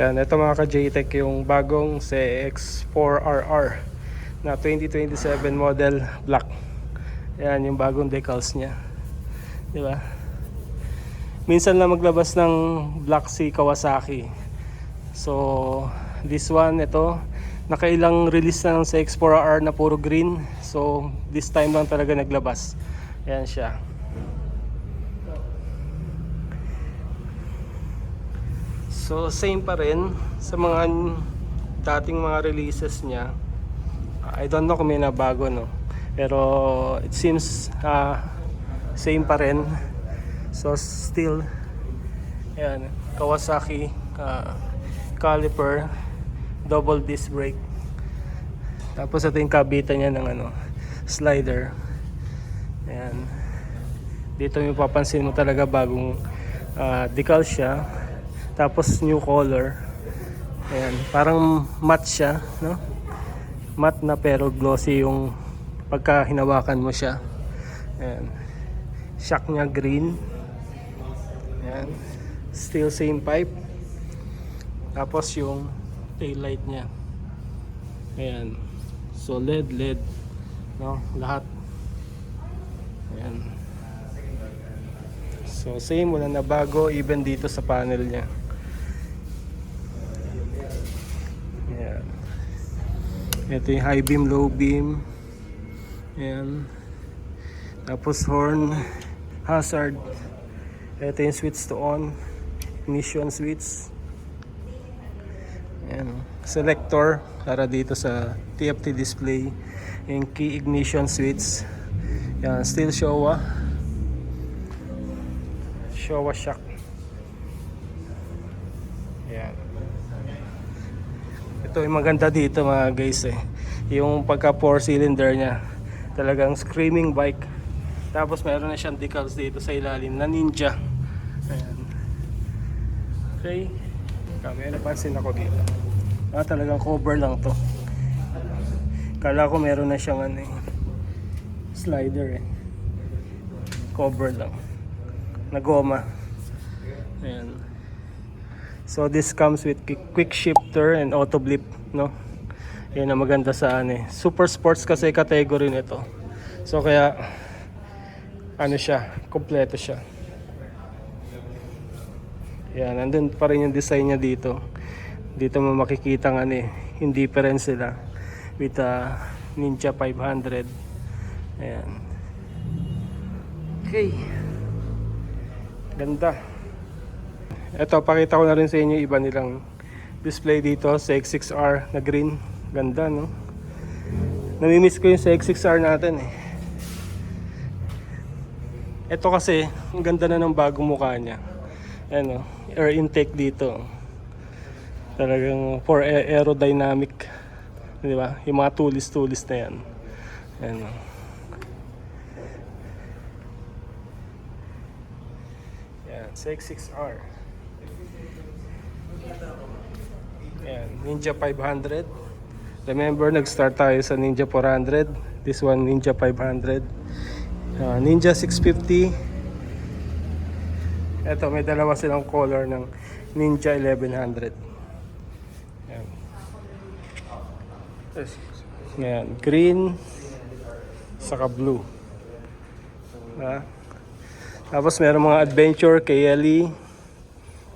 Ayan, ito mga ka-JTech yung bagong CX4RR na 2027 model black. Ayan yung bagong decals niya. Di ba? Minsan lang maglabas ng black si Kawasaki. So, this one, ito, nakailang release na ng CX4RR na puro green. So, this time lang talaga naglabas. Ayan siya. So same pa rin sa mga dating mga releases niya. I don't know kung may nabago, no, pero it seems same pa rin. So still, ayan, Kawasaki caliper, double disc brake. Tapos ito yung kabitan niya ng slider. Ayan, dito yung papansin mo talaga bagong decal siya. Tapos new color. Ayan, parang matte siya, no? Matte na pero glossy yung pagka hinawakan mo siya. Ayan. Shock niya green. Ayan. Still same pipe. Tapos yung tail light niya. Ayan. So LED, no? Lahat. Ayan. So same, wala na bago even dito sa panel niya. Ito yung high beam, low beam. Ayan. Tapos horn, hazard. Ito yung switch to on, ignition switch. Ayan. Selector para dito sa TFT display. Yung key ignition switch. Ayan. Still Showa. Showa shock. Ayan. Ito yung maganda dito mga guys yung pagka 4 cylinder nya talagang screaming bike. Tapos meron na siyang decals dito sa ilalim na Ninja. Ayan. Okay, may napansin ako dito, talagang cover lang to. Kala ko meron na siyang slider cover lang na goma. Ayan. So this comes with quick shifter and auto blip, no? Yan ang maganda sa super sports kasi category nito. So kaya siya, kompleto siya. Yan, nandun pa rin yung design niya dito. Dito mo makikita yung difference sila with Ninja 500. Ayan. Okay. Ganda. Ito, pakita ko na rin sa inyo iba nilang display dito sa X6R na green. Ganda, no? Namimiss ko yung sa X6R natin Ito kasi, ang ganda na ng bagong mukha niya. Ayan, air intake dito. Talagang for aerodynamic. Di ba? Yung mga tulis-tulis na yan. Ayan, Ayan, sa X6R. Ayan, Ninja 500. Remember, nag-start tayo sa Ninja 400. This one, Ninja 500. Ninja 650. Ito, may dalawa silang color ng Ninja 1100. Ayan. Ayan, green saka blue. Tapos meron mga adventure, KLE.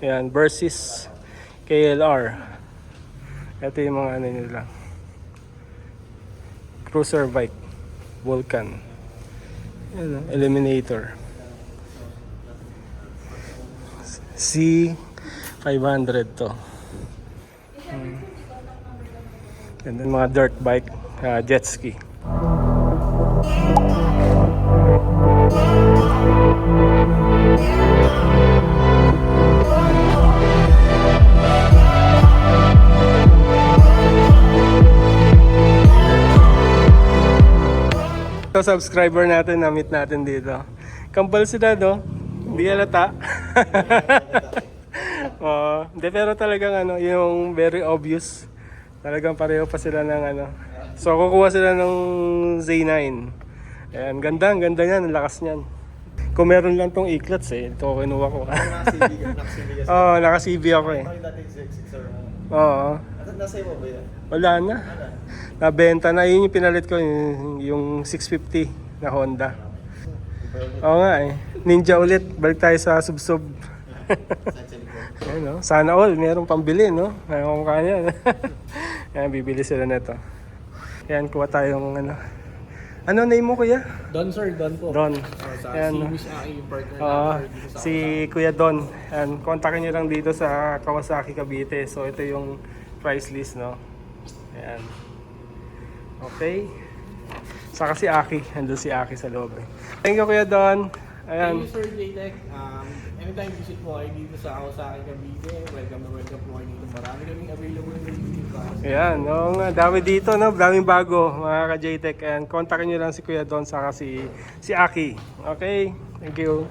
Ayan, versus KLR. Ito yung mga nila. Cruiser bike, Vulcan. Ayan, Eliminator. C500 to. And then mga dirt bike, jet ski. So subscriber natin, na-meet natin dito. Kambal sila, no? Hindi halata. Hindi, pero talagang yung very obvious. Talagang pareho pa sila ng So kukuha sila ng Z9. Ayan, ganda, ang ganda niyan, ang lakas niyan. Kung meron lang tong E-clutch eh, ito kinuha ko. Naka-CB ka, naka-CB ka. Oo, naka-CB ako eh. Ito yung dating ZX6R mo. Oo. At nasa iyo ba yan? Wala na. Ano? Nabenta na. Yun yung pinalit ko, yung 650 na Honda. Oo nga eh. Ninja ulit. Balik tayo sa sub-sub. Ayun, no? Sana all, merong pambili, no? Ayaw ko kanya. Yan, bibili sila nito. Yan, kuha tayong ano. Ano name mo, kuya? Don sir, Don po. Don. Sa Ayan, no? si Miss Aki, yung partner Oo, namin sir, dito sa si Kuya Don. Yan, kontakin nyo lang dito sa Kawasaki Cavite. So, ito yung price list, no? Ayan. Okay. Saka si Aki. Andun si Aki sa loob. Eh. Thank you, Kuya Don. Ayan. Thank you sir, J-Tech. Anytime visit po kayo dito sa Kawasaki Cavite, welcome na welcome po kayo dito. Marami kaming available na dito. Ayan, no, nga, dami dito, no? Daming bago, mga ka-JTech. And kontakin nyo lang si Kuya Don, saka si Aki. Okay? Thank you.